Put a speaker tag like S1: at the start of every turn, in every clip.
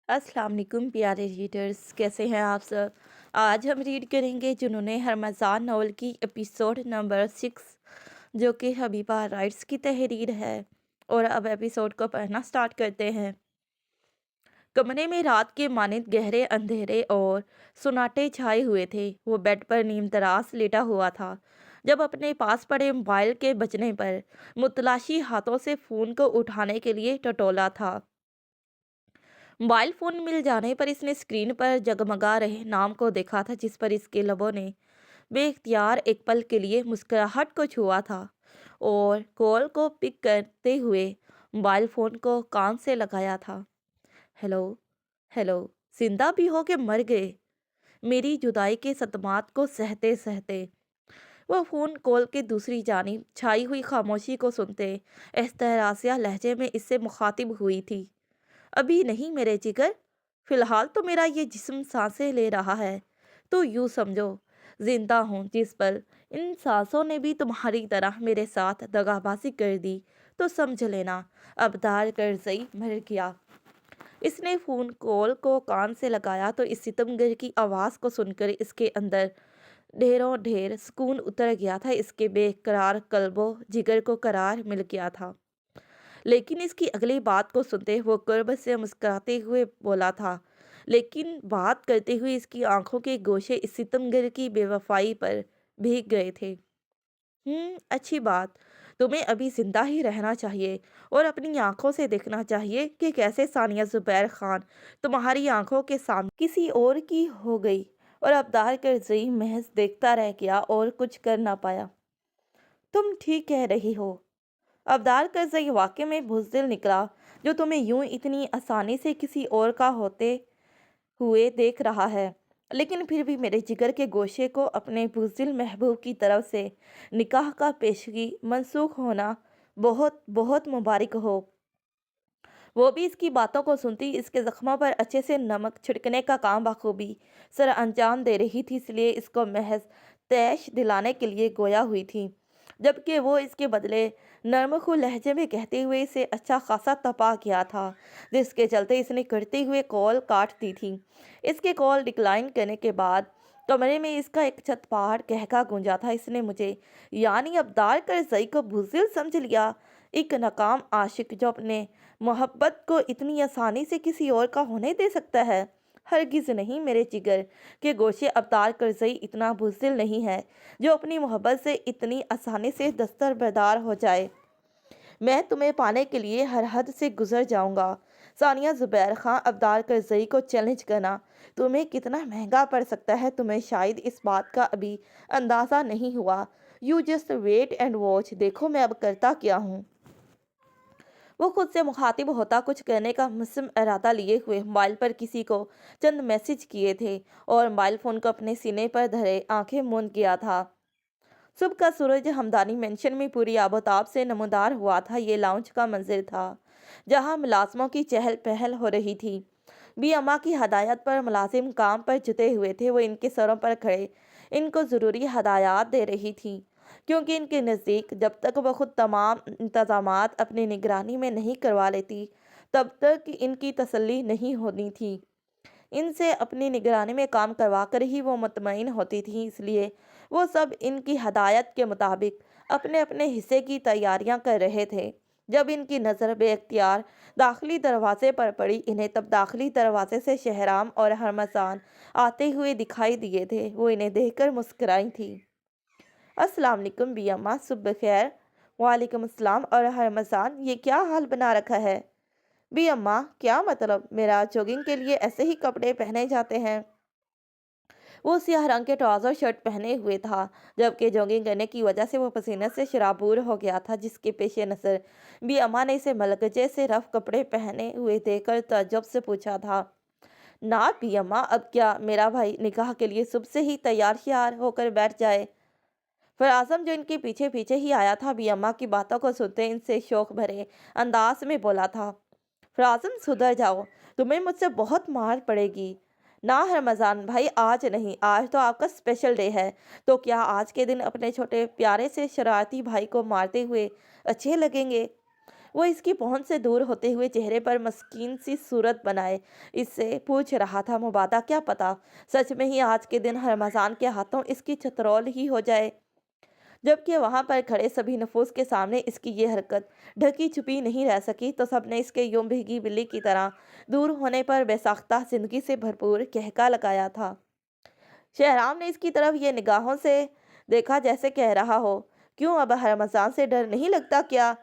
S1: अस्सलाम वालेकुम प्यारे रीडर्स, कैसे हैं आप सब। आज हम रीड करेंगे जुनून हरमज़ान नॉवल की एपिसोड नंबर 6, जो कि हबीबा राइट्स की तहरीर है। और अब एपिसोड को पढ़ना स्टार्ट करते हैं। कमरे में रात के मानिंद गहरे अंधेरे और सुनाटे छाए हुए थे। वो बेड पर नीम दराज लेटा हुआ था जब अपने पास पड़े मोबाइल के बजने पर मुतलाशी हाथों से फ़ोन को उठाने के लिए टटोला था। मोबाइल फोन मिल जाने पर इसने स्क्रीन पर जगमगा रहे नाम को देखा था, जिस पर इसके लबों ने बेख्तियार एक पल के लिए मुस्कुराहट को छुआ था। और कॉल को पिक करते हुए मोबाइल फोन को कान से लगाया था। Hello, hello. जिंदा भी हो के मर गए, मेरी जुदाई के सदमात को सहते सहते। वह फोन कॉल के दूसरी जानिब छाई हुई खामोशी को सुनते एहतरासिया लहजे में इससे मुखातिब हुई थी। अभी नहीं मेरे जिगर, फिलहाल तो मेरा ये जिस्म सांसें ले रहा है। तो यूं समझो जिंदा हूँ। जिस पल इन सांसों ने भी तुम्हारी तरह मेरे साथ दगाबाजी कर दी, तो समझ लेना अबदार करजई मर गया। इसने फोन कॉल को कान से लगाया तो इस सितमगर की आवाज़ को सुनकर इसके अंदर ढेरों ढेर सुकून उतर गया था। इसके बेकरार कल्बो जिगर को करार मिल गया था। लेकिन इसकी अगली बात को सुनते वो कर्ब से मुस्कुराते हुए बोला था। लेकिन बात करते हुए इसकी आंखों के गोशे इस सितमगर की बेवफाई पर भीग गए थे। अच्छी बात। तुम्हें अभी जिंदा ही रहना चाहिए और अपनी आंखों से देखना चाहिए कि कैसे सानिया जुबैर खान तुम्हारी आंखों के सामने किसी और की हो गई। और अबदार करजई महज देखता रह गया और कुछ कर ना पाया। तुम ठीक कह रही हो। अबदार करज़ई वाक़ई में बुज़दिल निकला, जो तुम्हें यूं इतनी आसानी से किसी और का होते हुए देख रहा है। लेकिन फिर भी मेरे जिगर के गोशे को अपने बुज़दिल महबूब की तरफ से निकाह का पेशगी मंसूख होना बहुत बहुत मुबारक हो। वो भी इसकी बातों को सुनती इसके ज़ख्मों पर अच्छे से नमक छिड़कने का काम बखूबी सर अंजाम दे रही थी, इसलिए इसको महज तैश दिलाने के लिए गोया हुई थी। जबकि वो इसके बदले नरमखू लहजे में कहते हुए इसे अच्छा खासा तपा किया था, जिसके चलते इसने करते हुए कॉल काट दी थी। इसके कॉल डिक्लाइन करने के बाद कमरे में इसका एक छत पहाड़ कहका गूंजा था। इसने मुझे यानी अबदार करज़ई को बुज़दिल समझ लिया, एक नाकाम आशिक जो अपने मोहब्बत को इतनी आसानी से किसी और का होने दे सकता है। हरगिज़ नहीं मेरे जिगर के गोशे, अवतार करज़ई इतना बुज़दिल नहीं है जो अपनी मोहब्बत से इतनी आसानी से दस्तरबरदार हो जाए। मैं तुम्हें पाने के लिए हर हद से गुजर जाऊंगा। सानिया जुबैर खां अबदार करज़ई को चैलेंज करना तुम्हें कितना महंगा पड़ सकता है, तुम्हें शायद इस बात का अभी अंदाज़ा नहीं हुआ। You just wait and watch, देखो मैं अब करता क्या हूँ। वो खुद से मुखातिब होता कुछ करने का मुस्म इरादा लिए हुए मोबाइल पर किसी को चंद मैसेज किए थे और मोबाइल फ़ोन को अपने सीने पर धरे आंखें मूंद गया था। सुबह का सूरज हमदानी मेंशन में पूरी आबोताब से नमदार हुआ था। ये लाउंज का मंजिल था जहां मुलाजमों की चहल पहल हो रही थी। बी अम्मा की हदायत पर मुलाजिम काम पर जुटे हुए थे। वो इनके सरों पर खड़े इनको ज़रूरी हदायत दे रही थी, क्योंकि इनके नज़दीक जब तक वह खुद तमाम इंतजामात अपनी निगरानी में नहीं करवा लेती, तब तक इनकी तसल्ली नहीं होनी थी। इनसे अपनी निगरानी में काम करवा कर ही वो मुतमईन होती थी, इसलिए वो सब इनकी हदायत के मुताबिक अपने अपने हिस्से की तैयारियां कर रहे थे। जब इनकी नज़र बेख्तियार दाखिली दरवाजे पर पड़ी, इन्हें तब दाखिली दरवाजे से शहराम और हरमजान आते हुए दिखाई दिए थे। वो इन्हें देखकर मुस्कुराई थी। अस्सलाम वालेकुम बी अम्मा, सुबह खैर। वालेकुम अस्सलाम। और हरमजान, ये क्या हाल बना रखा है? बी अम्मा, क्या मतलब? मेरा जॉगिंग के लिए ऐसे ही कपड़े पहने जाते हैं। वो सियाह रंग के ट्राउजर शर्ट पहने हुए था, जबकि जॉगिंग करने की वजह से वो पसीने से शराबूर हो गया था, जिसके पेश नज़र बी अम्मा ने इसे मलगजे से रफ कपड़े पहने हुए देखकर ताज्जुब से पूछा था। ना बी अम्मा, अब क्या मेरा भाई निकाह के लिए सुबह से ही तैयार श्यार होकर बैठ जाए? फराज़म जो इनके पीछे पीछे ही आया था, बी अम्मा की बातों को सुनते इनसे शौक भरे अंदाज में बोला था। फराज़म सुधर जाओ, तुम्हें मुझसे बहुत मार पड़ेगी। ना रमज़ान भाई, आज नहीं, आज तो आपका स्पेशल डे है। तो क्या आज के दिन अपने छोटे प्यारे से शरारती भाई को मारते हुए अच्छे लगेंगे? वो इसकी पहुंच से दूर होते हुए चेहरे पर मस्कीन सी सूरत बनाए इससे पूछ रहा था, मुबादा क्या पता सच में ही आज के दिन रमजान के हाथों इसकी चतरौल ही हो जाए। जबकि वहां पर खड़े सभी नफूस के सामने इसकी ये हरकत ढकी छुपी नहीं रह सकी, तो सबने इसके यूं भीगी बिल्ली की तरह दूर होने पर बेसाख्ता जिंदगी से भरपूर कहका लगाया था। शहराम ने इसकी तरफ ये निगाहों से देखा जैसे कह रहा हो, क्यों अब रमजान से डर नहीं लगता क्या?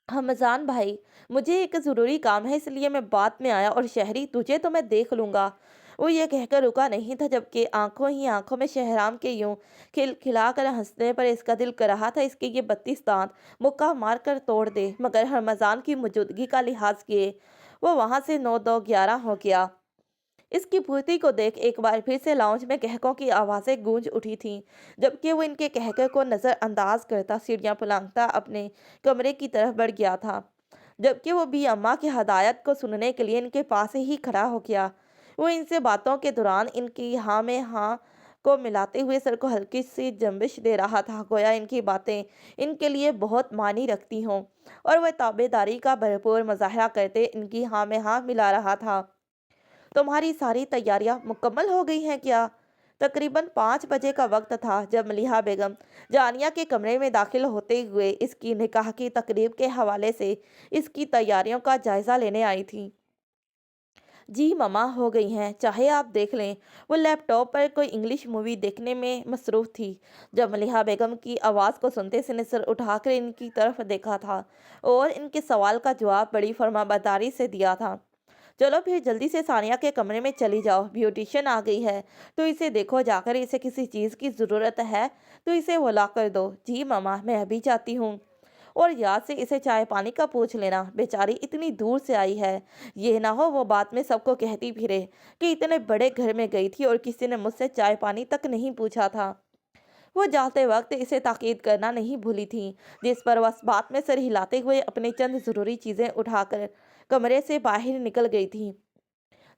S1: हमजान भाई, मुझे एक ज़रूरी काम है इसलिए मैं बाद में आया, और शहरी तुझे तो मैं देख लूंगा। वो ये कहकर रुका नहीं था, जबकि आंखों ही आंखों में शहराम के यूं खिलखिला कर हंसने पर इसका दिल कर रहा था इसके ये 32 दांत मुक्का मार कर तोड़ दे, मगर रमजान की मौजूदगी का लिहाज किए वो वहां से 9 2 11 हो गया। इसकी पूर्ति को देख एक बार फिर से लाउंज में कहकों की आवाज़ें गूंज उठी थीं, जबकि वो इनके कहके को नज़रअंदाज करता सीढ़ियां पुलांगता अपने कमरे की तरफ बढ़ गया था। जबकि वो भी अम्मा की हदायत को सुनने के लिए इनके पास ही खड़ा हो गया। वो इनसे बातों के दौरान इनकी हाँ में हाँ को मिलाते हुए सर को हल्की सी जंबिश दे रहा था, गोया इनकी बातें इनके लिए बहुत मानी रखती हों, और वह ताबेदारी का भरपूर मुजाहरा करते इनकी हाँ में हाँ मिला रहा था। तुम्हारी सारी तैयारियां मुकम्मल हो गई हैं क्या? तकरीबन 5 बजे का वक्त था जब मलिहा बेगम जानिया के कमरे में दाखिल होते हुए इसकी निकाह की तकरीब के हवाले से इसकी तैयारियों का जायजा लेने आई थी। जी ममा, हो गई हैं, चाहे आप देख लें। वो लैपटॉप पर कोई इंग्लिश मूवी देखने में मसरूफ़ थी। जब मलिहा बेगम की आवाज़ को सुनते से ने सर उठाकर इनकी तरफ देखा था और इनके सवाल का जवाब बड़ी फर्माबरदारी से दिया था। चलो फिर जल्दी से सानिया के कमरे में चली जाओ, ब्यूटिशियन आ गई है तो इसे देखो जाकर, इसे किसी चीज़ की ज़रूरत है तो इसे वो ला कर दो। जी मामा, मैं अभी जाती हूँ। और याद से इसे चाय पानी का पूछ लेना, बेचारी इतनी दूर से आई है। ये ना हो वो बाद में सबको कहती फिरे कि इतने बड़े घर में गई थी और किसी ने मुझसे चाय पानी तक नहीं पूछा था। वो जाते वक्त इसे ताकीद करना नहीं भूली थी, जिस पर वह बात में सर हिलाते हुए अपनी चंद ज़रूरी चीज़ें उठाकर कमरे से बाहर निकल गई थी।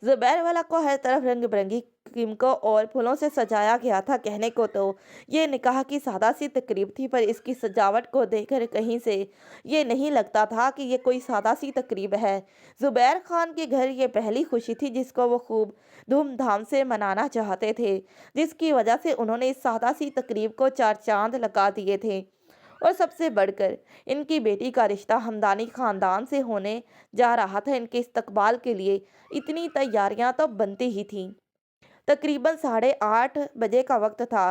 S1: ज़ुबैर वाला को हर तरफ रंग बिरंगी कीमकों और फूलों से सजाया गया था। कहने को तो ये निकाह की सादा सी तकरीब थी, पर इसकी सजावट को देखकर कहीं से ये नहीं लगता था कि ये कोई सादा सी तकरीब है। ज़ुबैर खान के घर ये पहली खुशी थी जिसको वो खूब धूमधाम से मनाना चाहते थे, जिसकी वजह से उन्होंने इस सादा सी तकरीब को 4 चांद लगा दिए थे। और सबसे बढ़कर इनकी बेटी का रिश्ता हमदानी खानदान से होने जा रहा था। इनके इस्तकबाल के लिए इतनी तैयारियां तो बनती ही थीं। तकरीबन 8:30 बजे का वक्त था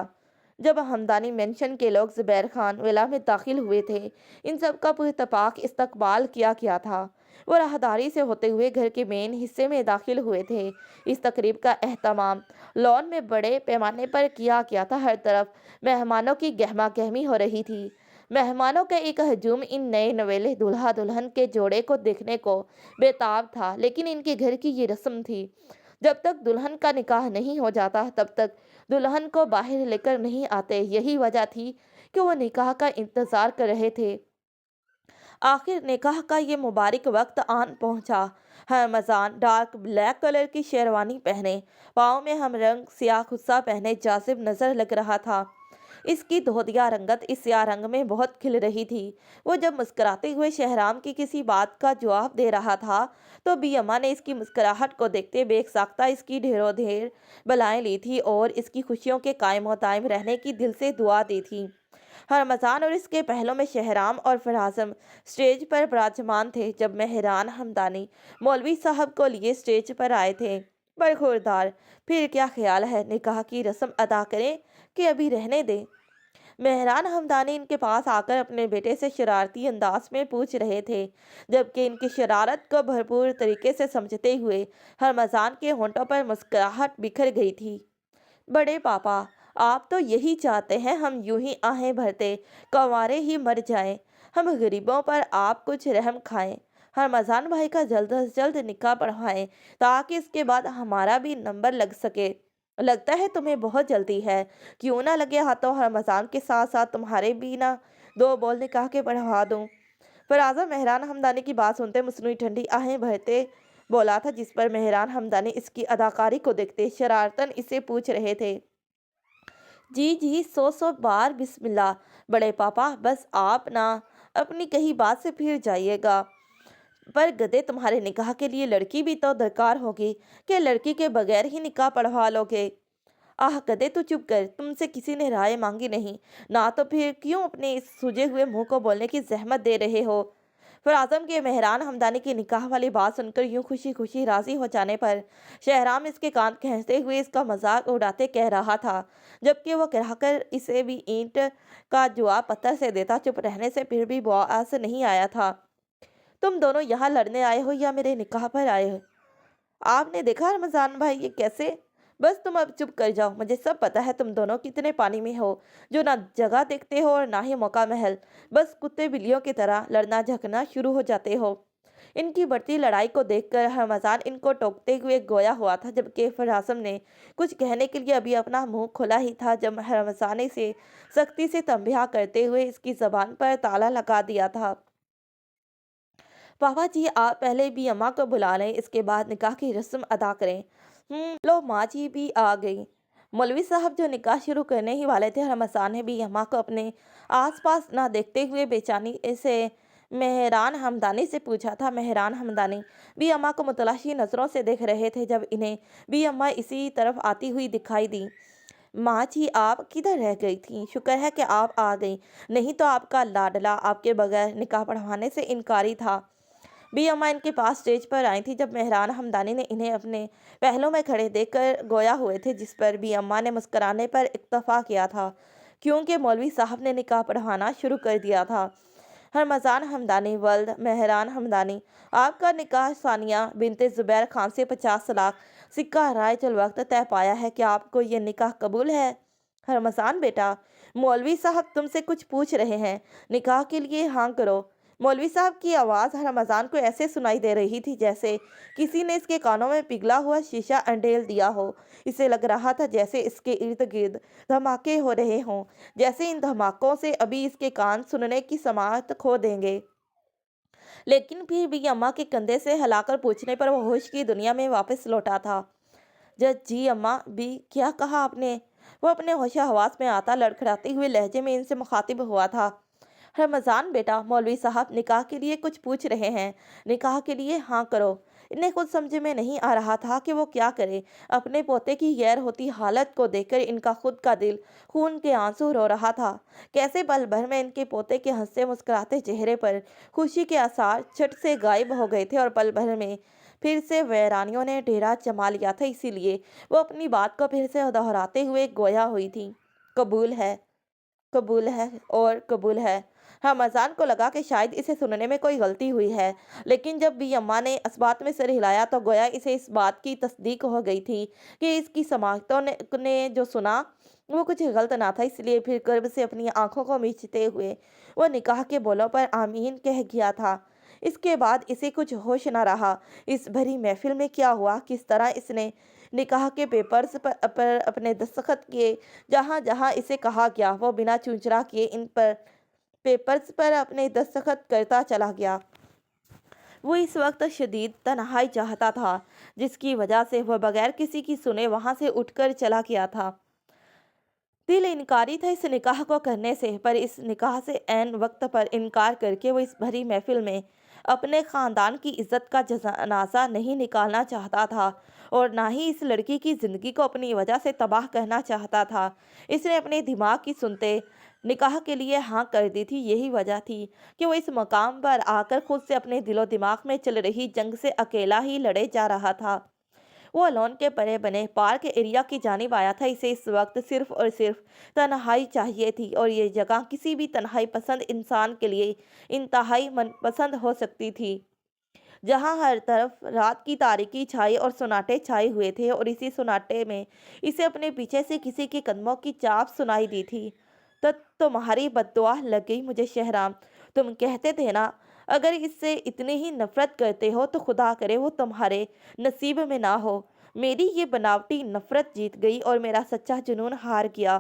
S1: जब हमदानी मेंशन के लोग ज़ुबैर खान विला में दाखिल हुए थे। इन सब का पुरतपाक इस्तकबाल किया गया था। वो राहदारी से होते हुए घर के मेन हिस्से में दाखिल हुए थे। इस तकरीब का एहतमाम लॉन में बड़े पैमाने पर किया गया था। हर तरफ मेहमानों की गहमा गहमी हो रही थी। मेहमानों का एक हजूम इन नए नवेले दूल्हा दुल्हन के जोड़े को देखने को बेताब था, लेकिन इनके घर की ये रस्म थी, जब तक दुल्हन का निकाह नहीं हो जाता तब तक दुल्हन को बाहर लेकर नहीं आते। यही वजह थी कि वो निकाह का इंतजार कर रहे थे। आखिर निकाह का ये मुबारक वक्त आन पहुंचा। हमजान डार्क ब्लैक कलर की शेरवानी पहने, पाँव में हम रंग सियाह खुस्सा पहने जाजिब नजर लग रहा था। इसकी धोतिया रंगत इस सियाह रंग में बहुत खिल रही थी। वो जब मुस्कुराते हुए शहराम की किसी बात का जवाब दे रहा था तो बी अम्मा ने इसकी मुस्कुराहट को देखते बेसाख्ता इसकी ढेरों ढेर बलाएं ली थी और इसकी खुशियों के कायम व दायम रहने की दिल से दुआ दी थी। रमज़ान और इसके पहलों में शहराम और फराजम स्टेज पर विराजमान थे। जब मेहरान हमदानी मौलवी साहब को लिए स्टेज पर आए थे, बरखुरदार, फिर क्या ख्याल है, निकाह की रस्म अदा करें कि अभी रहने दें? मेहरान हमदानी इनके पास आकर अपने बेटे से शरारती अंदाज में पूछ रहे थे, जबकि इनकी शरारत को भरपूर तरीके से समझते हुए रमज़ान के होंठों पर मुस्कुराहट बिखर गई थी। बड़े पापा, आप तो यही चाहते हैं हम यूं ही आहें भरते कंवारे ही मर जाएं, हम गरीबों पर आप कुछ रहम खाएं, रमजान भाई का जल्द से जल्द निकाह पढ़वाएं ताकि इसके बाद हमारा भी नंबर लग सके। लगता है तुम्हें बहुत जल्दी है, क्यों ना लगे हाथों रमजान के साथ साथ तुम्हारे भी ना 2 बोल निकाह के पढ़वा दूं। फराजा मेहरान हमदानी की बात सुनते मुस्नुई ठंडी आहें भरते बोला था, जिस पर मेहरान हमदानी इसकी अदाकारी को देखते शरारतन इसे पूछ रहे थे, जी जी 100 100 बार बिस्मिल्लाह। बड़े पापा, बस आप ना अपनी कही बात से फिर जाइएगा। पर गधे, तुम्हारे निकाह के लिए लड़की भी तो दरकार होगी, कि लड़की के बगैर ही निकाह पढ़वा लोगे? आह गधे, तू चुप कर, तुमसे किसी ने राय मांगी नहीं ना, तो फिर क्यों अपने इस सूजे हुए मुंह को बोलने की जहमत दे रहे हो? फिर आजम के मेहरान हमदानी की निकाह वाली बात सुनकर यूं खुशी खुशी राजी हो जाने पर शहराम इसके कान खींचते हुए इसका मजाक उड़ाते कह रहा था, जबकि वो कहकर इसे भी ईंट का जवाब पत्थर से देता। चुप रहने से फिर भी बआस नहीं आया था। तुम दोनों यहाँ लड़ने आए हो या मेरे निकाह पर आए हो? आपने देखा रमजान भाई, ये कैसे? बस तुम अब चुप कर जाओ, मुझे सब पता है तुम दोनों कितने पानी में हो, जो ना जगह देखते हो और ना ही मौका महल। बस कुत्ते बिल्लियों की तरह लड़ना झगड़ना शुरू हो जाते हो। इनकी बढ़ती लड़ाई को देखकर रमजान इनको टोकते हुए गोया हुआ था, जबकि फरासम ने कुछ कहने के लिए अभी अपना मुंह खोला ही था जब रमजान ने से सख्ती से तंबिया करते हुए इसकी जबान पर ताला लगा दिया था। पापा जी, आप पहले भी अम्मा को बुला लें, इसके बाद निकाह की रस्म अदा करें। लो, माँ जी भी आ गई। मौलवी साहब जो निकाह शुरू करने ही वाले थे, रमजान ने भी अम्मा को अपने आसपास ना देखते हुए बेचैनी से मेहरान हमदानी से पूछा था। मेहरान हमदानी भी अम्मा को मुतलाशी नज़रों से देख रहे थे जब इन्हें भी अम्मा इसी तरफ आती हुई दिखाई दी। माँ जी, आप किधर रह गई थी? शुक्र है कि आप आ गई, नहीं तो आपका लाडला आपके बगैर निकाह पढ़वाने से इनकारी था। बी अम्मा इनके पास स्टेज पर आई थी जब मेहरान हमदानी ने इन्हें अपने पहलों में खड़े देखकर गोया हुए थे, जिस पर बी अम्मा ने मुस्कुराने पर इक्तफा किया था, क्योंकि मौलवी साहब ने निकाह पढ़ाना शुरू कर दिया था। रमजान हमदानी वल्द मेहरान हमदानी, आपका निकाह सानिया बिनते ज़ुबैर खान से 50 लाख सिक्का राय चल वक्त तय पाया है। कि आपको ये निकाह कबूल है? रमजान बेटा, मौलवी साहब तुमसे कुछ पूछ रहे हैं, निकाह के लिए हाँ करो। मौलवी साहब की आवाज़ रमजान को ऐसे सुनाई दे रही थी जैसे किसी ने इसके कानों में पिघला हुआ शीशा अंडेल दिया हो। इसे लग रहा था जैसे इसके इर्द गिर्द धमाके हो रहे हों, जैसे इन धमाकों से अभी इसके कान सुनने की समाअत खो देंगे। लेकिन फिर भी अम्मा के कंधे से हिलाकर पूछने पर वो होश की दुनिया में वापस लौटा था। जज जी अम्मा भी, क्या कहा आपने? वो अपने होशा हवास में आता लड़खड़ाते हुए लहजे में इनसे मुखातिब हुआ था। रमजान बेटा, मौलवी साहब निकाह के लिए कुछ पूछ रहे हैं, निकाह के लिए हाँ करो। इन्हें खुद समझ में नहीं आ रहा था कि वो क्या करे। अपने पोते की गैर होती हालत को देखकर इनका खुद का दिल खून के आंसू रो रहा था। कैसे पल भर में इनके पोते के हंसते मुस्कुराते चेहरे पर खुशी के आसार छट से गायब हो गए थे और पल भर में फिर से वैरानियों ने डेरा जमा लिया था। इसीलिए वो अपनी बात को फिर से दोहराते हुए गोया हुई थी, कबूल है, कबूल है और कबूल है। रमजान को लगा कि शायद इसे सुनने में कोई गलती हुई है, लेकिन जब भी अम्मा ने इस बात में सिर हिलाया तो गोया इसे इस बात की तस्दीक हो गई थी कि इसकी समाअतों ने जो सुना वो कुछ गलत ना था। इसलिए फिर गर्व से अपनी आंखों को मींचते हुए वो निकाह के बोलों पर आमीन कह गया था। इसके बाद इसे कुछ होश न रहा। इस भरी महफिल में क्या हुआ, किस तरह इसने निकाह के पेपर्स पर अपने दस्तखत किए। जहाँ जहाँ इसे कहा गया वो बिना चूंचरा किए इन पर पेपर्स पर अपने दस्तखत करता चला गया। वो इस वक्त शदीद तन्हाई चाहता था, जिसकी वजह से वह बगैर किसी की सुने वहां से उठकर चला गया था। दिल इनकारी था इस निकाह को करने से, पर इस निकाह से ऐन वक्त पर इनकार करके वो इस भरी महफिल में अपने ख़ानदान की इज्जत का जनाजा नहीं निकालना चाहता था और ना ही इस लड़की की ज़िंदगी को अपनी वजह से तबाह करना चाहता था। इसने अपने दिमाग की सुनते निकाह के लिए हाँ कर दी थी। यही वजह थी कि वो इस मकाम पर आकर खुद से अपने दिलो दिमाग में चल रही जंग से अकेला ही लड़े जा रहा था। वो लॉन के परे बने पार्क एरिया की जानिब आया था। इसे इस वक्त सिर्फ और सिर्फ तन्हाई चाहिए थी और ये जगह किसी भी तन्हाई पसंद इंसान के लिए इंतहाई मनपसंद हो सकती थी, जहाँ हर तरफ रात की तारीकी छाई और सुनाटे छाए हुए थे और इसी सुनाटे में इसे अपने पीछे से किसी के कदमों की चाप सुनाई दी थी। तो तुम्हारी बद्दुआ लग गई मुझे शहराम। तुम कहते थे ना, अगर इससे इतनी ही नफरत करते हो तो खुदा करे वो तुम्हारे नसीब में ना हो। मेरी ये बनावटी नफरत जीत गई और मेरा सच्चा जुनून हार गया।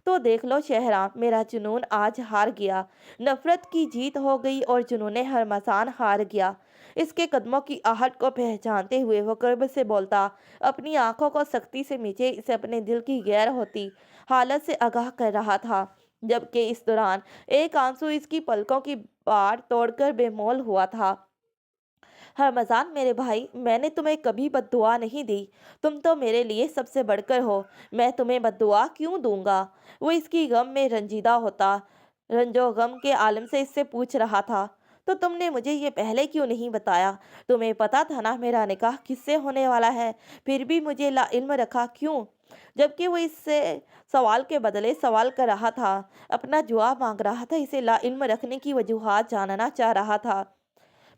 S1: तो देख लो शहरा, मेरा जुनून आज हार गया। नफरत की जीत हो गई और जुनून हरमजान हार गया। इसके कदमों की आहट को पहचानते हुए वो कर्ब से बोलता अपनी आंखों को सख्ती से मीचे इसे अपने दिल की गैर होती हालत से आगाह कर रहा था। जबकि इस दौरान एक आंसू इसकी पलकों की बाड़ तोड़कर बेमौल हुआ था। रमजान मेरे भाई, मैंने तुम्हें कभी बद्दुआ नहीं दी। तुम तो मेरे लिए सबसे बढ़कर हो। मैं तुम्हें बद्दुआ क्यों दूंगा? वो इसकी गम में रंजीदा होता रंजो गम के आलम से इससे पूछ रहा था। तो तुमने मुझे ये पहले क्यों नहीं बताया? तुम्हें पता था ना मेरा निकाह किससे होने वाला है, फिर भी मुझे ला इल्म रखा क्यों? जबकि वो इससे सवाल के बदले सवाल कर रहा था, अपना जवाब मांग रहा था, इसे ला इल्म रखने की वजूहात जानना चाह रहा था।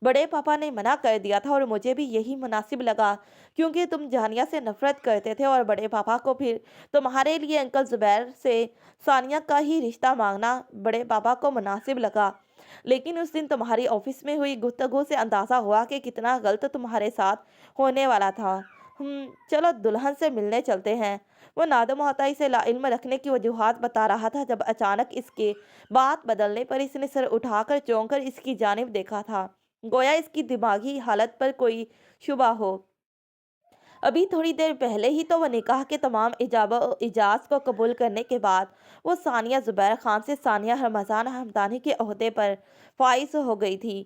S1: बड़े पापा ने मना कर दिया था और मुझे भी यही मुनासिब लगा, क्योंकि तुम जानिया से नफरत करते थे और बड़े पापा को फिर तुम्हारे लिए अंकल जुबैर से सानिया का ही रिश्ता मांगना बड़े पापा को मुनासिब लगा। लेकिन उस दिन तुम्हारी ऑफिस में हुई गुफ्तगू से अंदाज़ा हुआ कि कितना गलत तुम्हारे साथ होने वाला था। चलो दुल्हन से मिलने चलते हैं। वो नादम होता इसे लाइल्म रखने की वजूहात बता रहा था जब अचानक इसके बात बदलने पर इसने सर उठाकर चौंक कर इसकी जानिब देखा था, गोया इसकी दिमागी हालत पर कोई शुबा हो। अभी थोड़ी देर पहले ही तो वह निकाह के तमाम इजाज़ को कबूल करने के बाद वो सानिया ज़ुबैर खान से सानिया रमज़ान हमदानी के ओहदे पर फाइज हो गई थी।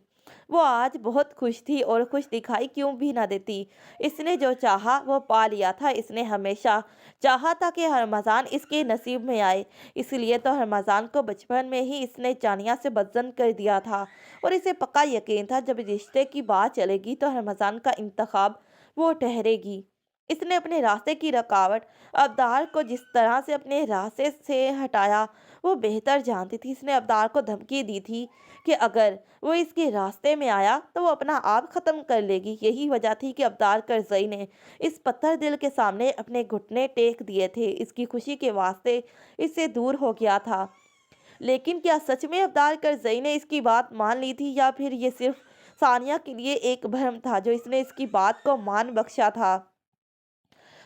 S1: वो आज बहुत खुश थी और खुश दिखाई क्यों भी ना देती। इसने जो चाहा वो पा लिया था। इसने हमेशा चाहा था कि रमज़ान इसके नसीब में आए, इसलिए तो रमज़ान को बचपन में ही इसने जानिया से बदजन कर दिया था और इसे पक्का यकीन था जब रिश्ते की बात चलेगी तो रमज़ान का इंतखाब वो ठहरेगी। इसने अपने रास्ते की रुकावट अब्दार को जिस तरह से अपने रास्ते से हटाया वो बेहतर जानती थी। इसने अब्दार को धमकी दी थी कि अगर वो इसके रास्ते में आया तो वो अपना आप ख़त्म कर लेगी। यही वजह थी कि अब्दार करजई ने इस पत्थर दिल के सामने अपने घुटने टेक दिए थे। इसकी खुशी के वास्ते इससे दूर हो गया था। लेकिन क्या सच में अब्दार करजई ने इसकी बात मान ली थी, या फिर ये सिर्फ सानिया के लिए एक भ्रम था जो इसने इसकी बात को मान बख्शा था?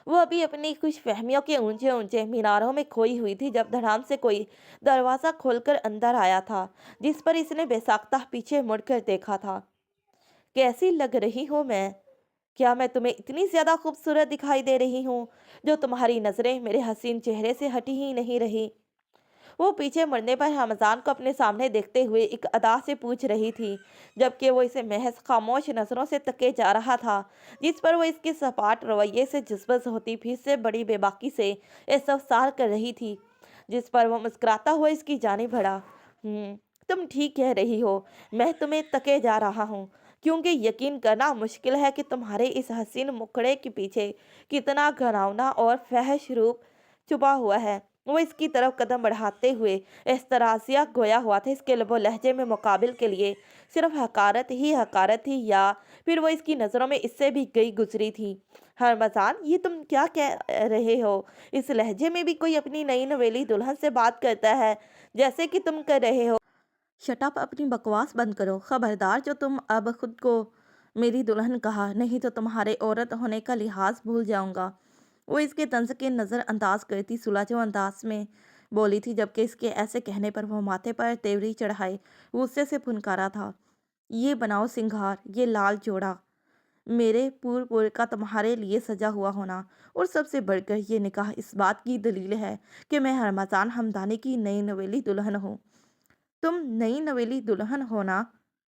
S1: वो अभी अपनी खुश फहमियों के ऊंचे ऊंचे मीनारों में खोई हुई थी जब धड़ाम से कोई दरवाज़ा खोलकर अंदर आया था, जिस पर इसने बेसाख्ता पीछे मुड़कर देखा था। कैसी लग रही हूँ मैं? क्या मैं तुम्हें इतनी ज़्यादा खूबसूरत दिखाई दे रही हूँ जो तुम्हारी नज़रें मेरे हसीन चेहरे से हटी ही नहीं रही? वो पीछे मुड़ने पर हमजान को अपने सामने देखते हुए एक अदा से पूछ रही थी, जबकि वो इसे महज खामोश नजरों से तके जा रहा था, जिस पर वो इसके सपाट रवैये से जज्बस होती फिर से बड़ी बेबाकी से इस्तफसार कर रही थी, जिस पर वो मुस्कुराता हुआ इसकी जानिब बढ़ा। तुम ठीक कह रही हो, मैं तुम्हें तके जा रहा हूँ, क्योंकि यकीन करना मुश्किल है कि तुम्हारे इस हसीन मुखड़े के पीछे कितना घनावना और फहश रूप छुपा हुआ है। वो इसकी तरफ कदम बढ़ाते हुए एस्तराजिया गोया हुआ था। इसके लबो लहजे में मुकाबिल के लिए सिर्फ हकारत थी, या फिर वो इसकी नज़रों में इससे भी गई गुजरी थी। रमजान, ये तुम क्या कह रहे हो? इस लहजे में भी कोई अपनी नई नवेली दुल्हन से बात करता है जैसे कि तुम कर रहे हो? शट अप, अपनी बकवास बंद करो। खबरदार जो तुम अब खुद को मेरी दुल्हन कहा, नहीं तो तुम्हारे औरत होने का लिहाज भूल जाऊंगा। वो इसके तंज के नज़र अंदाज करती सुलझे अंदाज में बोली थी, जबकि इसके ऐसे कहने पर वो माथे पर तेवरी चढ़ाए गुस्से से फुनकारा था। ये बनाओ सिंगार, ये लाल जोड़ा, मेरे पूर्व का तुम्हारे लिए सजा हुआ होना, और सबसे बढ़कर ये निकाह इस बात की दलील है कि मैं रमजान हमदानी की नई नवेली दुल्हन हूँ। तुम नई नवेली दुल्हन होना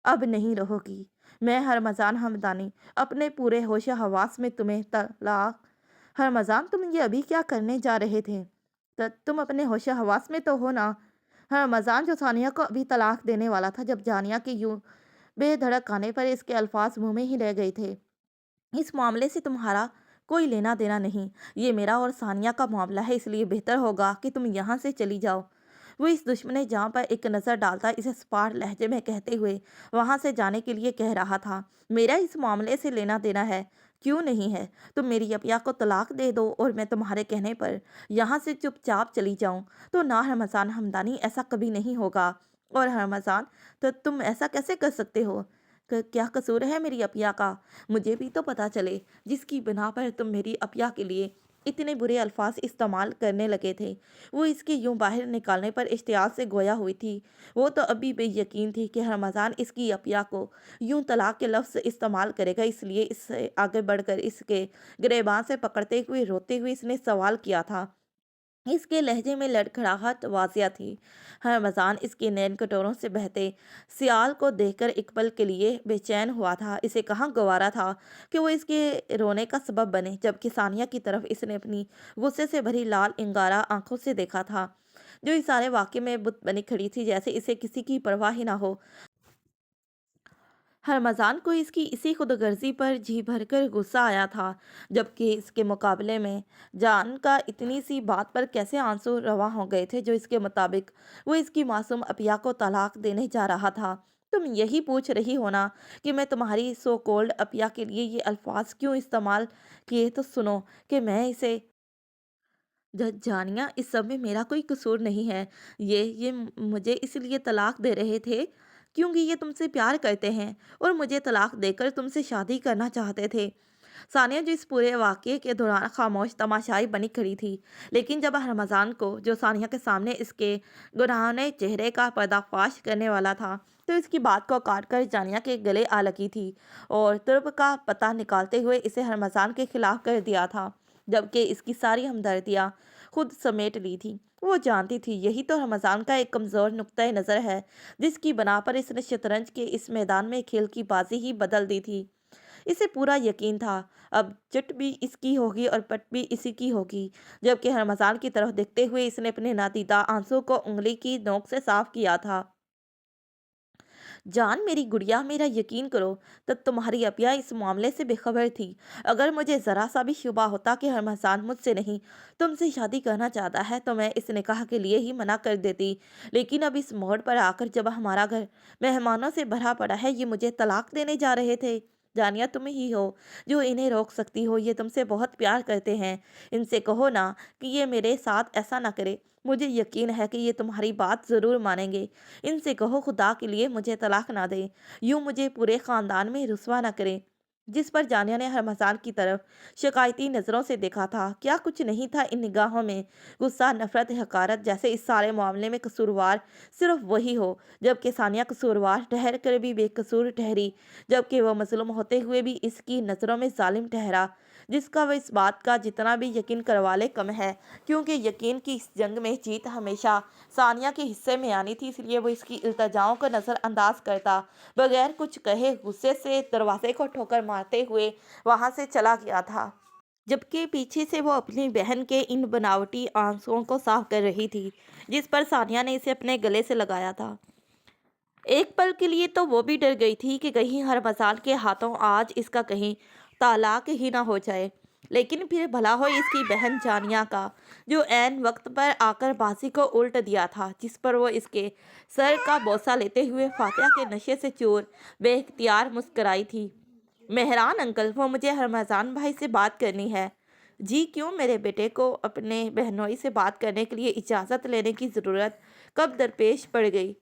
S1: अब नहीं रहोगी। मैं रमजान हमदानी अपने पूरे होश हवास में तुम्हें तलाक। रमजान, तुम ये अभी क्या करने जा रहे थे? तुम अपने होश हवास में तो हो ना? रमजान जो सानिया को अभी तलाक देने वाला था, जब जानिया के यूं बेधड़क आने पर इसके अल्फाज मुंह में ही रह गए थे। इस मामले से तुम्हारा कोई लेना देना नहीं, ये मेरा और सानिया का मामला है, इसलिए बेहतर होगा कि तुम यहाँ से चली जाओ। वो इस दुश्मन जहाँ पर एक नज़र डालता इसे स्पार लहजे में कहते हुए वहाँ से जाने के लिए कह रहा था। मेरा इस मामले से लेना देना है, क्यों नहीं है? तुम मेरी अपिया को तलाक दे दो और मैं तुम्हारे कहने पर यहाँ से चुपचाप चली जाऊँ, तो ना रमजान हमदानी, ऐसा कभी नहीं होगा। और रमजान, तो तुम ऐसा कैसे कर सकते हो? क्या कसूर है मेरी अपिया का? मुझे भी तो पता चले, जिसकी बिना पर तुम मेरी अपिया के लिए इतने बुरे अल्फाज इस्तेमाल करने लगे थे। वो इसके यूं बाहर निकालने पर इश्तियाल से गोया हुई थी। वो तो अभी बेयकीन थी कि रमजान इसकी अपिया को यूं तलाक के लफ्ज़ इस्तेमाल करेगा, इसलिए इससे आगे बढ़कर इसके गिरेबान से पकड़ते हुए रोते हुए इसने सवाल किया था, اس کے لہجے میں لڑکھڑاہٹ واضح تھی۔ رمضان اس کے نین کٹوروں سے بہتے سیال کو دیکھ کر ایک پل کے لیے بے چین ہوا تھا۔ اسے کہاں گوارا تھا کہ وہ اس کے رونے کا سبب بنے، جبکہ ثانیہ کی طرف اس نے اپنی غصے سے بھری لال انگارہ آنکھوں سے دیکھا تھا، جو اس سارے واقعے میں بت بنی کھڑی تھی، جیسے اسے کسی کی پرواہ ہی نہ ہو۔ رمضان کو اس کی اسی خود غرضی پر جی بھر کر غصہ آیا تھا، جبکہ اس کے مقابلے میں جان کا اتنی سی بات پر کیسے آنسو رواں ہو گئے تھے، جو اس کے مطابق وہ اس کی معصوم عپیہ کو طلاق دینے جا رہا تھا۔ تم یہی پوچھ رہی ہونا کہ میں تمہاری سو کولڈ عپیہ کے لیے یہ الفاظ کیوں استعمال کیے، تو سنو کہ میں اسے جج جانیہ، اس سب میں میرا کوئی قصور نہیں ہے۔ یہ مجھے اس لیے طلاق دے رہے تھے کیونکہ یہ تم سے پیار کرتے ہیں اور مجھے طلاق دے کر تم سے شادی کرنا چاہتے تھے۔ ثانیہ، جو اس پورے واقعے کے دوران خاموش تماشائی بنی کھڑی تھی، لیکن جب رمضان کو، جو ثانیہ کے سامنے اس کے گناہونے چہرے کا پردہ فاش کرنے والا تھا، تو اس کی بات کو کاٹ کر جانیہ کے گلے آ لگی تھی اور ترب کا پتہ نکالتے ہوئے اسے رمضان کے خلاف کر دیا تھا، جبکہ اس کی ساری ہمدردیاں خود سمیٹ لی تھی۔ وہ جانتی تھی یہی تو رمضان کا ایک کمزور نقطۂ نظر ہے، جس کی بنا پر اس نے شطرنج کے اس میدان میں کھیل کی بازی ہی بدل دی تھی۔ اسے پورا یقین تھا اب چٹ بھی اس کی ہوگی اور پٹ بھی اسی کی ہوگی، جبکہ رمضان کی طرف دیکھتے ہوئے اس نے اپنے نادیدہ آنسو کو انگلی کی نوک سے صاف کیا تھا۔ جان میری گڑیا، میرا یقین کرو، تب تمہاری عپیہ اس معاملے سے بے خبر تھی۔ اگر مجھے ذرا سا بھی شبہ ہوتا کہ رمضان مجھ سے نہیں تم سے شادی کرنا چاہتا ہے تو میں اس نکاح کے لیے ہی منع کر دیتی، لیکن اب اس موڑ پر آ کر جب ہمارا گھر مہمانوں سے بھرا پڑا ہے، یہ مجھے طلاق دینے جا رہے تھے۔ جانیہ، تم ہی ہو جو انہیں روک سکتی ہو، یہ تم سے بہت پیار کرتے ہیں، ان سے کہو نا کہ یہ میرے ساتھ ایسا نہ کرے، مجھے یقین ہے کہ یہ تمہاری بات ضرور مانیں گے۔ ان سے کہو خدا کے لیے مجھے طلاق نہ دیں، یوں مجھے پورے خاندان میں رسوا نہ کریں۔ جس پر جانیہ نے رمضان کی طرف شکایتی نظروں سے دیکھا تھا۔ کیا کچھ نہیں تھا ان نگاہوں میں؟ غصہ، نفرت، حقارت، جیسے اس سارے معاملے میں قصوروار صرف وہی ہو، جبکہ ثانیہ قصوروار ٹھہر کر بھی بے قصور ٹھہری، جبکہ وہ مظلوم ہوتے ہوئے بھی اس کی نظروں میں ظالم ٹھہرا، جس کا وہ اس بات کا جتنا بھی یقین کروا لے کم ہے، کیونکہ یقین کی اس جنگ میں جیت ہمیشہ ثانیہ کے حصے میں آنی تھی، اس لیے وہ اس کی التجاؤں کو نظر انداز کرتا بغیر کچھ کہے غصے سے دروازے کو ٹھوکر مارتے ہوئے وہاں سے چلا گیا تھا، جبکہ پیچھے سے وہ اپنی بہن کے ان بناوٹی آنسوؤں کو صاف کر رہی تھی، جس پر ثانیہ نے اسے اپنے گلے سے لگایا تھا۔ ایک پل کے لیے تو وہ بھی ڈر گئی تھی کہ کہیں رمضان کے ہاتھوں آج اس کا کہیں طلاق ہی نہ ہو جائے، لیکن پھر بھلا ہو اس کی بہن جانیہ کا، جو عین وقت پر آ کر بازی کو الٹ دیا تھا، جس پر وہ اس کے سر کا بوسہ لیتے ہوئے فاتحہ کے نشے سے چور بے اختیار مسکرائی تھی۔ مہران انکل، وہ مجھے رمضان بھائی سے بات کرنی ہے۔ جی کیوں؟ میرے بیٹے کو اپنے بہنوئی سے بات کرنے کے لیے اجازت لینے کی ضرورت کب درپیش پڑ گئی؟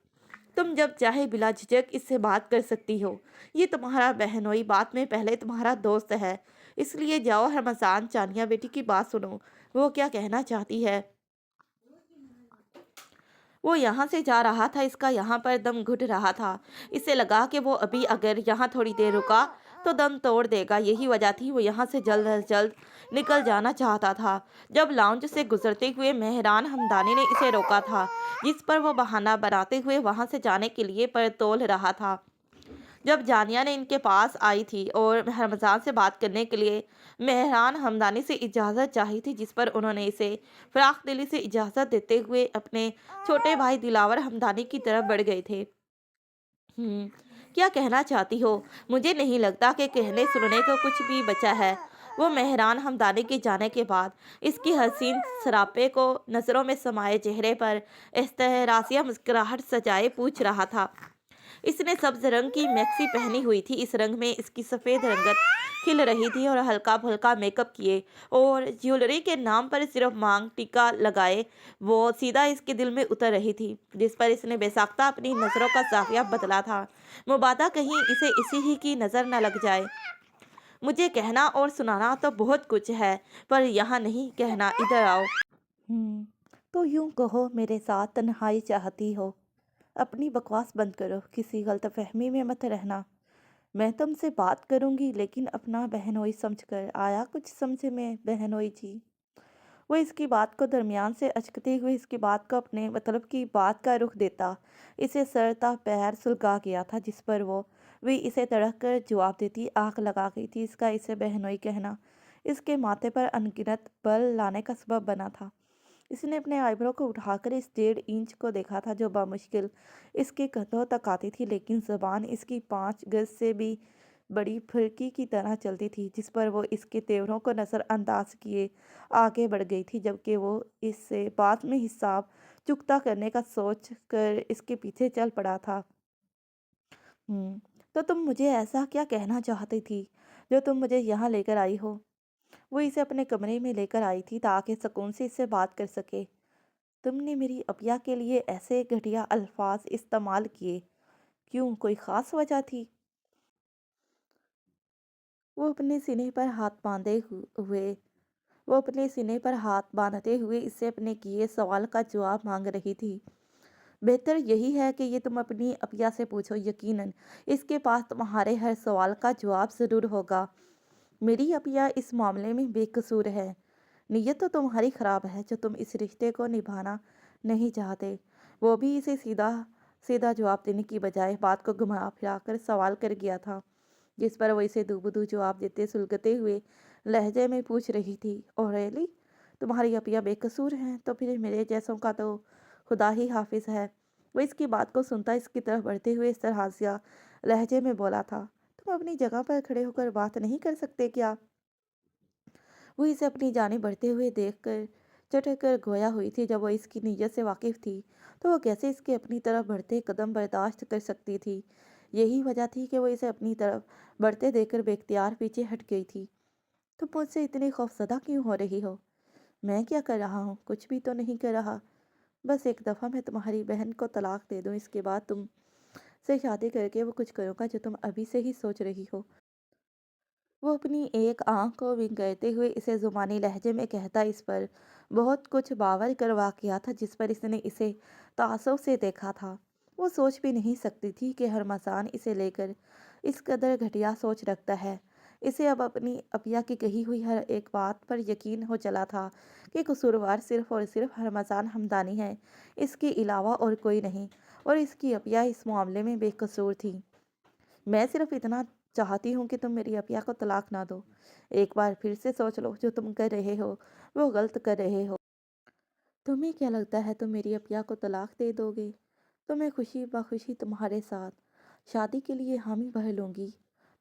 S1: تم جب چاہے بلا جھجک اس سے بات کر سکتی ہو، یہ تمہارا بہنوئی بات میں پہلے تمہارا دوست ہے، اس لیے جاؤ رمضان، جانیہ بیٹی کی بات سنو، وہ کیا کہنا چاہتی ہے۔ وہ یہاں سے جا رہا تھا، اس کا یہاں پر دم گھٹ رہا تھا، اسے لگا کہ وہ ابھی اگر یہاں تھوڑی دیر رکا تو دم توڑ دے گا، یہی وجہ تھی وہ یہاں سے جلد از جلد نکل جانا چاہتا تھا۔ جب لاؤنج سے گزرتے ہوئے مہران ہمدانی نے اسے روکا تھا، جس پر وہ بہانہ بناتے ہوئے وہاں سے جانے کے لیے پر تول رہا تھا، جب جانیہ نے ان کے پاس آئی تھی اور رمضان سے بات کرنے کے لیے مہران ہمدانی سے اجازت چاہی تھی، جس پر انہوں نے اسے فراخ دلی سے اجازت دیتے ہوئے اپنے چھوٹے بھائی دلاور ہمدانی کی طرف بڑھ گئے تھے۔ کیا کہنا چاہتی ہو؟ مجھے نہیں لگتا کہ کہنے سننے کو کچھ بھی بچا ہے، وہ مہران ہمدانی کے جانے کے بعد اس کی حسین سراپے کو نظروں میں سمائے چہرے پر استحراضیہ مسکراہٹ سجائے پوچھ رہا تھا۔ اس نے سبز رنگ کی میکسی پہنی ہوئی تھی، اس رنگ میں اس کی سفید رنگت کھل رہی تھی اور ہلکا پھلکا میک اپ کیے اور جیولری کے نام پر صرف مانگ ٹیکا لگائے وہ سیدھا اس کے دل میں اتر رہی تھی، جس پر اس نے بے ساختہ اپنی نظروں کا زاویہ بدلا تھا، مبادا کہیں اسے اسی ہی کی نظر نہ لگ جائے۔ مجھے کہنا اور سنانا تو بہت کچھ ہے، پر یہاں نہیں کہنا، ادھر آؤ۔ تو یوں کہو میرے ساتھ تنہائی چاہتی ہو؟ اپنی بکواس بند کرو، کسی غلط فہمی میں مت رہنا۔ میں تم سے بات کروں گی لیکن اپنا بہنوئی سمجھ کر، آیا کچھ سمجھ میں بہنوئی جی؟ وہ اس کی بات کو درمیان سے اچکتے ہوئے اس کی بات کو اپنے مطلب کی بات کا رخ دیتا اسے سر تا پیر سلگا گیا تھا، جس پر وہ بھی اسے تڑک کر جواب دیتی آنکھ لگا گئی تھی۔ اس کا اسے بہنوئی کہنا اس کے ماتھے پر انگنت بل لانے کا سبب بنا تھا۔ اس نے اپنے آئیبرو کو اٹھا کر اس 1.5 انچ کو دیکھا تھا جو بامشکل اس کے کندھوں تک آتی تھی، لیکن زبان اس کی 5 گز سے بھی بڑی پھرکی کی طرح چلتی تھی، جس پر وہ اس کے تیوروں کو نظر انداز کیے آگے بڑھ گئی تھی، جبکہ وہ اس سے بعد میں حساب چکتا کرنے کا سوچ کر اس کے پیچھے چل پڑا تھا۔ ہم تو تم مجھے ایسا کیا کہنا چاہتی تھی جو تم مجھے یہاں لے کر آئی ہو؟ وہ اسے اپنے کمرے میں لے کر آئی تھی تاکہ سکون سے اس سے بات کر سکے۔ تم نے میری اپیا کے لیے ایسے گھٹیا الفاظ استعمال کیے، کیوں کوئی خاص وجہ تھی؟ وہ اپنے سینے پر ہاتھ باندھے ہوئے وہ اپنے سینے پر ہاتھ باندھتے ہوئے اس سے اپنے کیے سوال کا جواب مانگ رہی تھی۔ بہتر یہی ہے کہ یہ تم اپنی اپیا سے پوچھو، یقیناً اس کے پاس تمہارے ہر سوال کا جواب ضرور ہوگا۔ میری اپیا اس معاملے میں بے قصور ہے۔ نیت تو تمہاری خراب ہے جو تم اس رشتے کو نبھانا نہیں چاہتے۔ وہ بھی اسے سیدھا سیدھا جواب دینے کی بجائے بات کو گھما پھرا کر سوال کر گیا تھا، جس پر وہ اسے دو بدو جواب دیتے سلگتے ہوئے لہجے میں پوچھ رہی تھی، اوہ ریلی؟ تمہاری اپیا بے قصور ہیں تو پھر میرے جیسوں کا تو خدا ہی حافظ ہے۔ وہ اس کی بات کو سنتا اس کی طرف بڑھتے ہوئے اس طرح سے لہجے میں بولا تھا، تم اپنی جگہ پر کھڑے ہو کر بات نہیں کر سکتے کیا؟ وہ اسے اپنی جانب بڑھتے ہوئے دیکھ کر چٹک کر گویا ہوئی تھی۔ جب وہ اس کی نیت سے واقف تھی تو وہ کیسے اس کے اپنی طرف بڑھتے قدم برداشت کر سکتی تھی؟ یہی وجہ تھی کہ وہ اسے اپنی طرف بڑھتے دیکھ کر بے اختیار پیچھے ہٹ گئی تھی۔ تم مجھ سے اتنی خوفزدہ کیوں ہو رہی ہو؟ میں کیا کر رہا ہوں؟ کچھ بھی تو نہیں کر رہا۔ بس ایک دفعہ میں تمہاری بہن کو طلاق دے دوں، اس کے بعد تم سے شادی کر کے وہ کچھ کروں گا جو تم ابھی سے ہی سوچ رہی ہو۔ وہ اپنی ایک آنکھ کو ونک کرتے ہوئے اسے زبانی لہجے میں کہتا اس پر بہت کچھ باور کروا کیا تھا، جس پر اس نے اسے تعصب سے دیکھا تھا۔ وہ سوچ بھی نہیں سکتی تھی کہ ہرمزان اسے لے کر اس قدر گھٹیا سوچ رکھتا ہے۔ اسے اب اپنی اپیا کی کہی ہوئی ہر ایک بات پر یقین ہو چلا تھا کہ قصوروار صرف اور صرف ہرمزان حمدانی ہے، اس کے علاوہ اور کوئی نہیں، اور اس کی اپیا اس معاملے میں بے قصور تھی۔ میں صرف اتنا چاہتی ہوں کہ تم میری اپیا کو طلاق نہ دو۔ ایک بار پھر سے سوچ لو، جو تم کر رہے ہو وہ غلط کر رہے ہو۔ تمہیں کیا لگتا ہے تم میری اپیا کو طلاق دے دو گے تو میں خوشی بخوشی تمہارے ساتھ شادی کے لیے حامی بھر لوں گی؟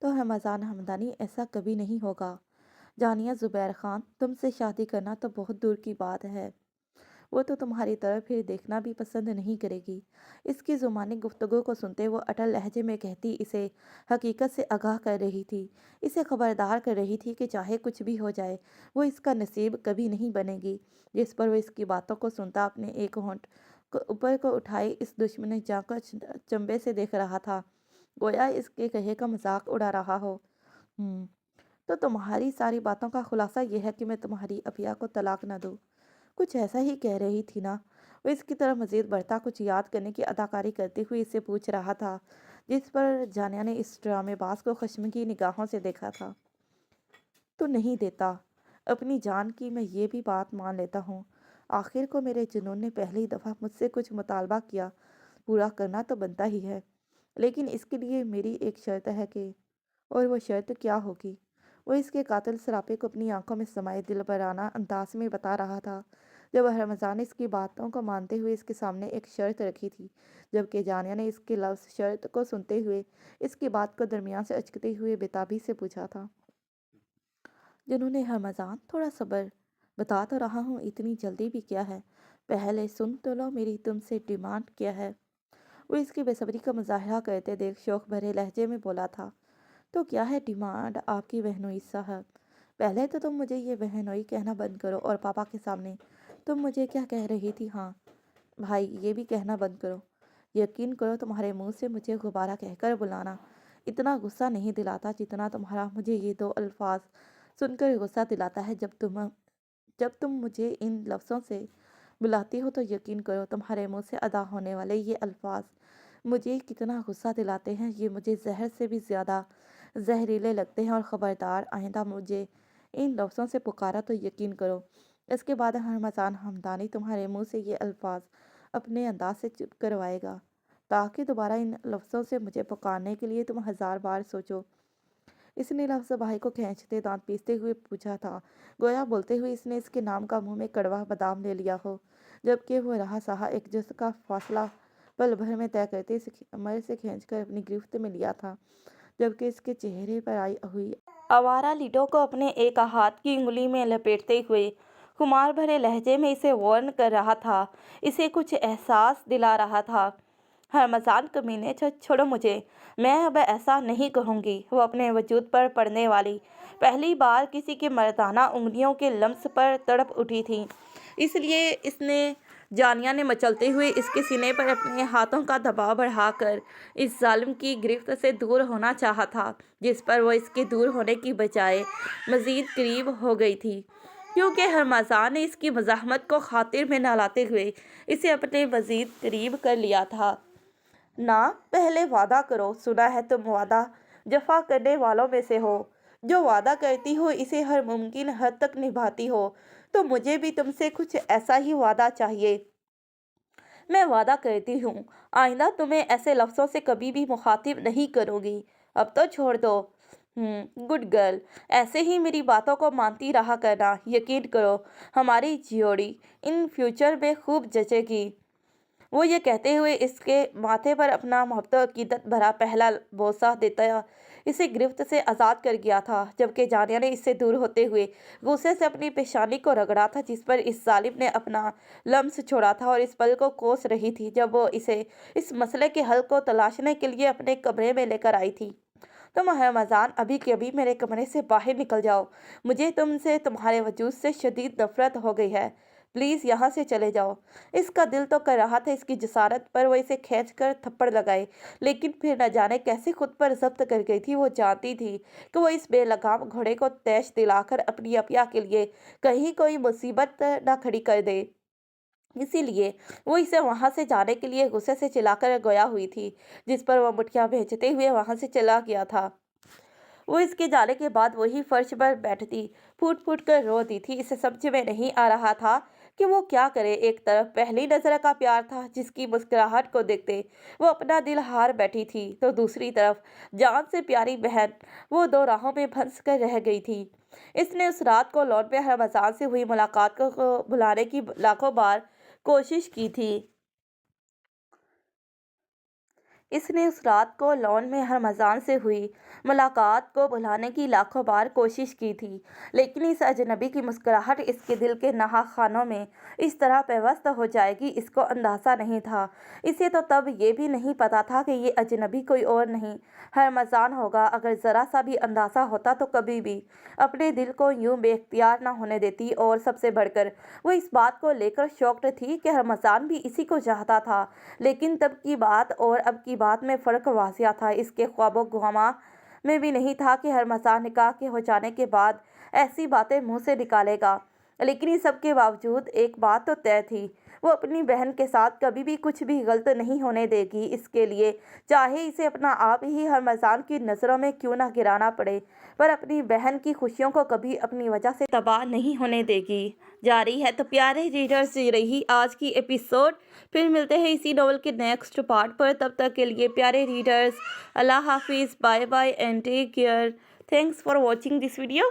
S1: تو ہرمزان حمدانی ایسا کبھی نہیں ہوگا۔ جانیہ زبیر خان، تم سے شادی کرنا تو بہت دور کی بات ہے، وہ تو تمہاری طرف پھر دیکھنا بھی پسند نہیں کرے گی۔ اس کی زبانی گفتگو کو سنتے وہ اٹل لہجے میں کہتی اسے حقیقت سے آگاہ کر رہی تھی، اسے خبردار کر رہی تھی کہ چاہے کچھ بھی ہو جائے وہ اس کا نصیب کبھی نہیں بنے گی۔ جس پر وہ اس کی باتوں کو سنتا اپنے ایک ہونٹ کو اوپر کو اٹھائے اس دشمن جاں کو چنبے سے دیکھ رہا تھا، گویا اس کے کہے کا مذاق اڑا رہا ہو۔ تو تمہاری ساری باتوں کا خلاصہ یہ ہے کہ میں تمہاری اپیا کو طلاق نہ دوں؟ کچھ ایسا ہی کہہ رہی تھی نا؟ وہ اس کی طرف مزید بڑھتا کچھ یاد کرنے کی اداکاری کرتے ہوئے اسے پوچھ رہا تھا، جس پر جانیہ نے اس ڈرامے باز کو خشمگین نگاہوں سے دیکھا تھا۔ تو نہیں دیتا؟ اپنی جان کی میں یہ بھی بات مان لیتا ہوں، آخر کو میرے جنون نے پہلی دفعہ مجھ سے کچھ مطالبہ کیا، پورا کرنا تو بنتا ہی ہے، لیکن اس کے لیے میری ایک شرط ہے کہ… اور وہ شرط کیا ہوگی؟ وہ اس کے قاتل سراپے کو اپنی آنکھوں میں سمائے دلبرانہ انداز میں بتا رہا تھا، جب ہرمزان اس کی باتوں کو مانتے ہوئے اس کے سامنے ایک شرط رکھی تھی، جبکہ جانیہ نے اس کے لفظ شرط کو سنتے ہوئے اس کی بات کو درمیان سے اچکتے ہوئے بےتابی سے پوچھا تھا۔ جنہوں ہرمزان، تھوڑا صبر، بتا تو رہا ہوں، اتنی جلدی بھی کیا ہے؟ پہلے سن تو لو میری تم سے ڈیمانڈ کیا ہے۔ وہ اس کی بے صبری کا مظاہرہ کرتے دیکھ شوق بھرے لہجے میں بولا تھا، تو کیا ہے ڈیمانڈ آپ کی بہنوئی صاحب؟ پہلے تو تم مجھے یہ بہنوئی کہنا بند کرو، اور پاپا کے سامنے تم مجھے کیا کہہ رہی تھی؟ ہاں بھائی، یہ بھی کہنا بند کرو۔ یقین کرو تمہارے منہ سے مجھے غبارہ کہہ کر بلانا اتنا غصہ نہیں دلاتا جتنا تمہارا مجھے یہ دو الفاظ سن کر غصہ دلاتا ہے۔ جب تم مجھے ان لفظوں سے بلاتی ہو تو یقین کرو تمہارے منہ سے ادا ہونے والے یہ الفاظ مجھے کتنا غصہ دلاتے ہیں، یہ مجھے زہر سے بھی زیادہ زہریلے لگتے ہیں، اور خبردار آئندہ مجھے ان لفظوں سے پکارا تو یقین کرو اس کے بعد ہرمزان ہمدانی تمہارے منہ سے یہ الفاظ اپنے انداز سے چپ کروائے گا، تاکہ دوبارہ ان لفظوں سے مجھے پکارنے کے لیے تم 1000 بار سوچو۔ اس نے لفظ بھائی کو کھینچتے دانت پیستے ہوئے پوچھا تھا، گویا بولتے ہوئے اس نے اس کے نام کا منہ میں کڑوا بادام لے لیا ہو، جبکہ وہ رہا سہا ایک جس کا فاصلہ پل بھر میں طے کرتے اس کمر سے کھینچ کر اپنی گرفت میں لیا تھا، جبکہ اس کے چہرے پر آئی ہوئی آوارہ لیڈوں کو اپنے ایک ہاتھ کی انگلی میں لپیٹتے ہوئے خمار بھرے لہجے میں اسے وارن کر رہا تھا، اسے کچھ احساس دلا رہا تھا۔ ہرمزان کمینے، چھوڑو مجھے، میں اب ایسا نہیں کہوں گی۔ وہ اپنے وجود پر پڑنے والی پہلی بار کسی کے مردانہ انگلیوں کے لمس پر تڑپ اٹھی تھی، اس لیے اس نے جانیہ نے مچلتے ہوئے اس کے سینے پر اپنے ہاتھوں کا دباؤ بڑھا کر اس ظالم کی گرفت سے دور ہونا چاہا تھا، جس پر وہ اس کے دور ہونے کی بجائے مزید قریب ہو گئی تھی، کیونکہ ہرمزان نے اس کی مزاحمت کو خاطر میں نہ لاتے ہوئے اسے اپنے مزید قریب کر لیا تھا۔ نہ، پہلے وعدہ کرو، سنا ہے تم وعدہ جفا کرنے والوں میں سے ہو، جو وعدہ کرتی ہو اسے ہر ممکن حد تک نبھاتی ہو، تو مجھے بھی تم سے کچھ ایسا ہی وعدہ چاہیے۔ میں وعدہ کرتی ہوں آئندہ تمہیں ایسے لفظوں سے کبھی بھی مخاطب نہیں کروں گی، اب تو چھوڑ دو۔ گڈ گرل، ایسے ہی میری باتوں کو مانتی رہا کرنا، یقین کرو ہماری جوڑی ان فیوچر میں خوب جچے گی۔ وہ یہ کہتے ہوئے اس کے ماتھے پر اپنا محبت و عقیدت بھرا پہلا بوسہ دیتا اسے گرفت سے آزاد کر گیا تھا، جبکہ جانیہ نے اس سے دور ہوتے ہوئے غصے سے اپنی پیشانی کو رگڑا تھا جس پر اس ظالم نے اپنا لمس چھوڑا تھا، اور اس پل کو کوس رہی تھی جب وہ اسے اس مسئلے کے حل کو تلاشنے کے لیے اپنے کمرے میں لے کر آئی تھی۔ تم ہرمزان ابھی کے ابھی میرے کمرے سے باہر نکل جاؤ، مجھے تم سے، تمہارے وجود سے شدید نفرت ہو گئی ہے، پلیز یہاں سے چلے جاؤ۔ اس کا دل تو کر رہا تھا اس کی جسارت پر وہ اسے کھینچ کر تھپڑ لگائے، لیکن پھر نہ جانے کیسے خود پر ضبط کر گئی تھی۔ وہ جانتی تھی کہ وہ اس بے لگام گھوڑے کو تیش دلا کر اپنی عافیہ کے لیے کہیں کوئی مصیبت نہ کھڑی کر دے، اسی لیے وہ اسے وہاں سے جانے کے لیے غصے سے چلا کر گویا ہوئی تھی، جس پر وہ مٹھیاں بھیجتے ہوئے وہاں سے چلا گیا تھا۔ وہ اس کے جانے کے بعد وہی فرش پر بیٹھتی پھوٹ پھوٹ کر روتی تھی، اسے سمجھ میں نہیں آ رہا تھا کہ وہ کیا کرے۔ ایک طرف پہلی نظر کا پیار تھا جس کی مسکراہٹ کو دیکھتے وہ اپنا دل ہار بیٹھی تھی، تو دوسری طرف جان سے پیاری بہن وہ دو راہوں میں پھنس کر رہ گئی تھی۔ اس نے اس رات کو لون میں ہرمزان سے ہوئی ملاقات کو بھلانے کی لاکھوں بار کوشش کی تھی۔ اس نے اس رات کو لون میں ہرمزان سے ہوئی ملاقات کو بھلانے کی لاکھوں بار کوشش کی تھی، لیکن اس اجنبی کی مسکراہٹ اس کے دل کے نہا خانوں میں اس طرح پیوست ہو جائے گی اس کو اندازہ نہیں تھا۔ اسے تو تب یہ بھی نہیں پتا تھا کہ یہ اجنبی کوئی اور نہیں ہرمزان ہوگا۔ اگر ذرا سا بھی اندازہ ہوتا تو کبھی بھی اپنے دل کو یوں بے اختیار نہ ہونے دیتی، اور سب سے بڑھ کر وہ اس بات کو لے کر شاکڈ تھی کہ ہرمزان بھی اسی کو چاہتا تھا، لیکن تب کی بات اور اب کی بات میں فرق واضح تھا۔ اس کے خواب و گماں میں بھی نہیں تھا کہ ہرمزان نکاح کے ہو جانے کے بعد ایسی باتیں منہ سے نکالے گا، لیکن اس سب کے باوجود ایک بات تو طے تھی، وہ اپنی بہن کے ساتھ کبھی بھی کچھ بھی غلط نہیں ہونے دے گی، اس کے لیے چاہے اسے اپنا آپ ہی ہرمزان کی نظروں میں کیوں نہ گرانا پڑے، پر اپنی بہن کی خوشیوں کو کبھی اپنی وجہ سے تباہ نہیں ہونے دے گی۔ جاری ہے تو پیارے ریڈرز، یہ رہی آج کی ایپیسوڈ، پھر ملتے ہیں اسی ناول کے نیکسٹ پارٹ پر، تب تک کے لیے پیارے ریڈرز اللہ حافظ، bye bye and take care. Thanks for watching this video.